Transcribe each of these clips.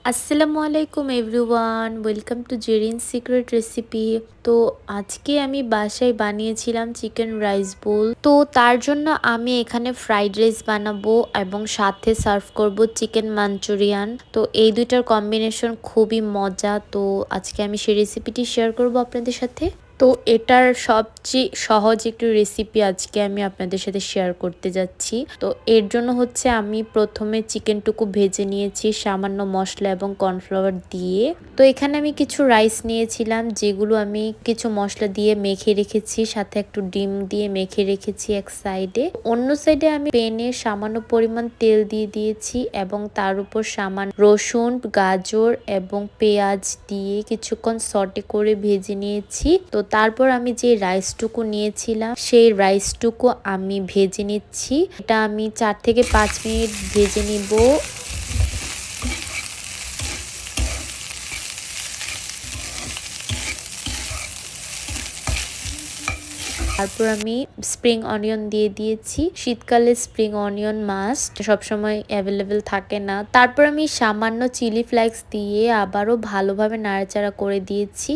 আসসালামু আলাইকুম everyone, welcome to Zerin secret recipe. তো আজকে আমি বাসায় বানিয়েছিলাম চিকেন রাইস বোল। তো তার জন্য আমি এখানে ফ্রাইড রাইস বানাবো এবং সাথে সার্ভ করব চিকেন মাঞ্চুরিয়ান। তো এই দুইটার কম্বিনেশন খুবই মজা। তো আজকে আমি সেই রেসিপিটি শেয়ার করব আপনাদের সাথে। তো এটার সবচেয়ে সহজ একটু রেসিপি আজকে আমি আপনাদের সাথে শেয়ার করতে যাচ্ছি। তো এর জন্য হচ্ছে আমি প্রথমে চিকেনটুকু ভেজে নিয়েছি সামান্য মশলা এবং কর্নফ্লাওয়ার দিয়ে। তো এখানে আমি কিছু রাইস নিয়েছিলাম, যেগুলো আমি কিছু মশলা দিয়ে মেখে রেখেছি, সাথে একটু ডিম দিয়ে মেখে রেখেছি এক সাইডে। অন্য সাইডে আমি প্যানে সামান্য পরিমাণ তেল দিয়ে দিয়েছি এবং তার উপর সামান্য রসুন, গাজর এবং পেঁয়াজ দিয়ে কিছুক্ষণ সটে করে ভেজে নিয়েছি। তো তারপর আমি যে রাইসটুকু নিয়েছিলাম সেই রাইসটুকু আমি ভেজে নিচ্ছি। এটা আমি 4 থেকে 5 মিনিট ভেজে নিব। তারপর আমি স্প্রিং অনিয়ন দিয়ে দিয়েছি। শীতকালে স্প্রিং অনিয়ন মাস্ট, সবসময় অ্যাভেলেবেল থাকে না। তারপর আমি সামান্য চিলি ফ্লেক্স দিয়ে আবারও ভালোভাবে নাড়াচাড়া করে দিয়েছি।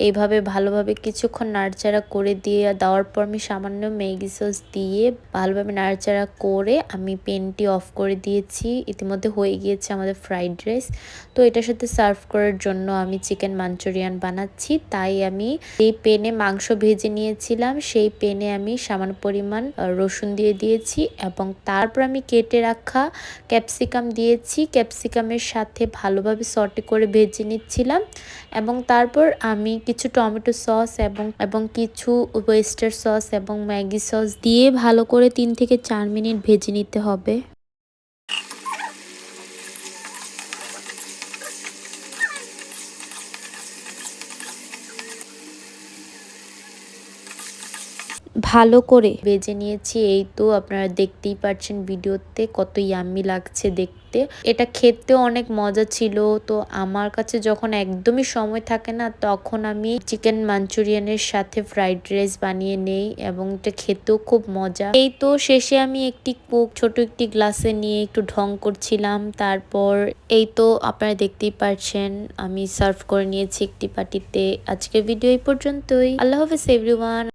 এইভাবে ভালোভাবে কিছুক্ষণ নাড়াচাড়া করে দিয়ে দেওয়ার পর আমি সামান্য ম্যাগি সস দিয়ে ভালোভাবে নাড়াচাড়া করে আমি প্যানটি অফ করে দিয়েছি। ইতিমধ্যে হয়ে গিয়েছে আমাদের ফ্রাইড রাইস। তো এটার সাথে সার্ভ করার জন্য আমি চিকেন মাঞ্চুরিয়ান বানাচ্ছি। তাই আমি এই প্যানে মাংস ভেজে নিয়েছিলাম, সেই প্যানে আমি সামান্য পরিমাণ রসুন দিয়ে দিয়েছি এবং তারপর আমি কেটে রাখা ক্যাপসিকাম দিয়েছি। ক্যাপসিকামের সাথে ভালোভাবে সটে করে ভেজে নিচ্ছিলাম এবং তারপর আমি কিছু টমেটো সস এবং কিছু ওয়েস্টার সস এবং ম্যাগি সস দিয়ে ভালো করে 3 থেকে 4 মিনিট ভেজে নিতে হবে। ভালো করে ভেজে নিয়েছি। এই তো আপনারা দেখতেই পাচ্ছেন ভিডিওতে কত ইয়াম্মি লাগছে দেখতে। এটা খেতেও অনেক মজা ছিল। তো আমার কাছে যখন একদমই সময় থাকে না, তখন আমি চিকেন মাঞ্চুরিয়ানের সাথে ফ্রাইড রাইস বানিয়ে নেই এবং এটা খেতেও খুব মজা। এই তো শেষে আমি একটি কোক ছোট একটি গ্লাসে নিয়ে একটু ঢং করছিলাম। তারপর এই তো আপনারা দেখতেই পাচ্ছেন আমি সার্ভ করে নিয়েছি একটি পার্টিতে। আজকের ভিডিও এই পর্যন্তই। আল্লাহ হাফেজ এভরিওয়ান।